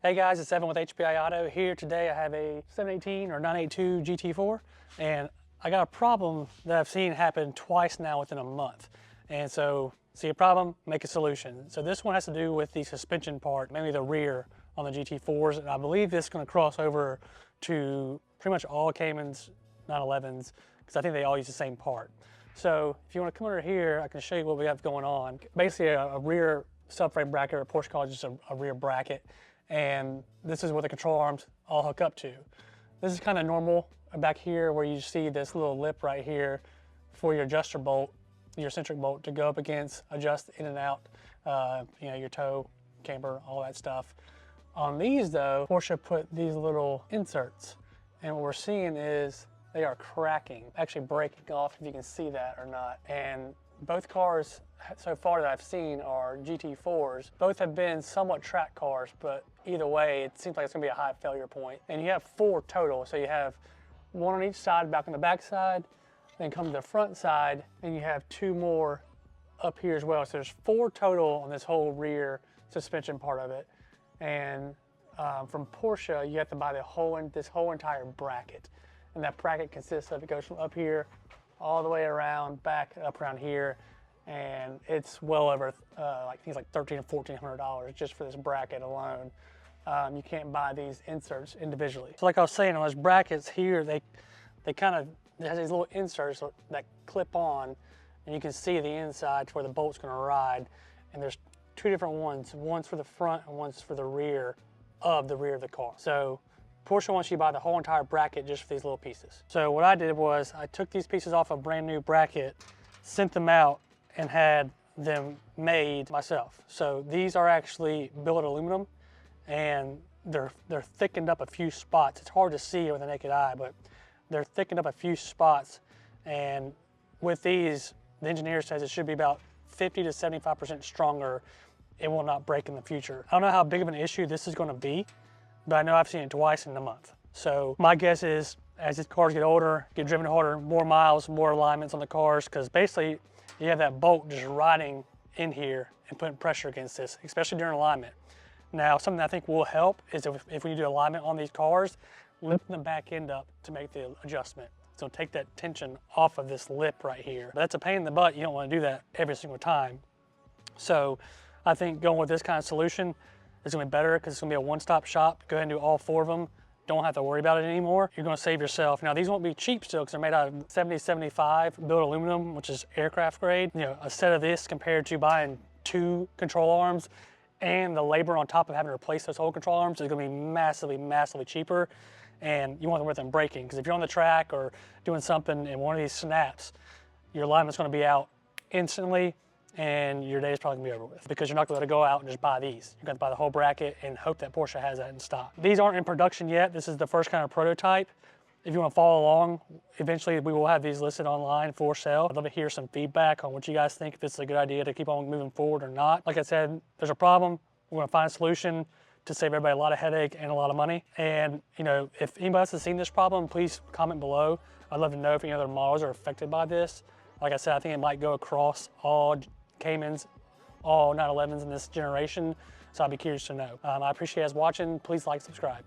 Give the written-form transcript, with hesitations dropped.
Hey guys, it's Evan with HPI Auto. Here today I have a 718 or 982 GT4, and I got a problem that I've seen happen twice now within a month. And so, see a problem, make a solution. So this one has to do with the suspension part, mainly the rear on the GT4s, and I believe this is going to cross over to pretty much all Caymans 911s, because I think they all use the same part. So if you want to come over here, I can show you what we have going on. Basically a rear subframe bracket, or Porsche calls it just a rear bracket. And this is where the control arms all hook up to. This is kind of normal back here where you see this little lip right here for your adjuster bolt, your centric bolt to go up against, adjust in and out, your toe, camber, all that stuff. On these though, Porsche put these little inserts, and what we're seeing is they are cracking, actually breaking off, if you can see that or not. And both cars so far that I've seen are GT4s. Both have been somewhat track cars, but either way, it seems like it's gonna be a high failure point. And you have 4 total, so you have 1 on each side, back on the back side, then come to the front side, and you have 2 more up here as well. So there's 4 total on this whole rear suspension part of it. And from Porsche, you have to buy this whole entire bracket. And that bracket consists of, it goes from up here all the way around, back up around here, and it's well over things like $1,300 or $1,400 just for this bracket alone. You can't buy these inserts individually. So like I was saying, on those brackets here, they kind of, it has these little inserts that clip on, and you can see the inside to where the bolt's going to ride. And there's 2 different ones. One's for the front and one's for the rear of the car. So Porsche wants you to buy the whole entire bracket just for these little pieces. So what I did was I took these pieces off a brand new bracket, sent them out, and had them made myself. So these are actually billet aluminum, and they're thickened up a few spots. It's hard to see with the naked eye, but they're thickened up a few spots. And with these, the engineer says it should be about 50 to 75% stronger. It will not break in the future. I don't know how big of an issue this is going to be, but I know I've seen it twice in a month. So my guess is, as these cars get older, get driven harder, more miles, more alignments on the cars, because basically you have that bolt just riding in here and putting pressure against this, especially during alignment. Now, something that I think will help is if when you do alignment on these cars, lift the back end up to make the adjustment. So take that tension off of this lip right here. But that's a pain in the butt. You don't want to do that every single time. So I think going with this kind of solution is going to be better, because it's going to be a one-stop shop. Go ahead and do all 4 of them. Don't have to worry about it anymore. You're going to save yourself. Now, these won't be cheap still, because they're made out of 70-75 billet aluminum, which is aircraft grade. You know, a set of this compared to buying 2 control arms and the labor on top of having to replace those whole control arms is going to be massively, massively cheaper. And you want to worry about them breaking, because if you're on the track or doing something and one of these snaps, your alignment's going to be out instantly, and your day is probably gonna be over with, because you're not gonna let it go out and just buy these. You're gonna buy the whole bracket and hope that Porsche has that in stock. These aren't in production yet. This is the first kind of prototype. If you wanna follow along, eventually we will have these listed online for sale. I'd love to hear some feedback on what you guys think, if this is a good idea to keep on moving forward or not. Like I said, there's a problem. We're gonna find a solution to save everybody a lot of headache and a lot of money. And if anybody else has seen this problem, please comment below. I'd love to know if any other models are affected by this. Like I said, I think it might go across all Caymans, all 911s in this generation, so I'd be curious to know. I appreciate you guys watching. Please like, subscribe.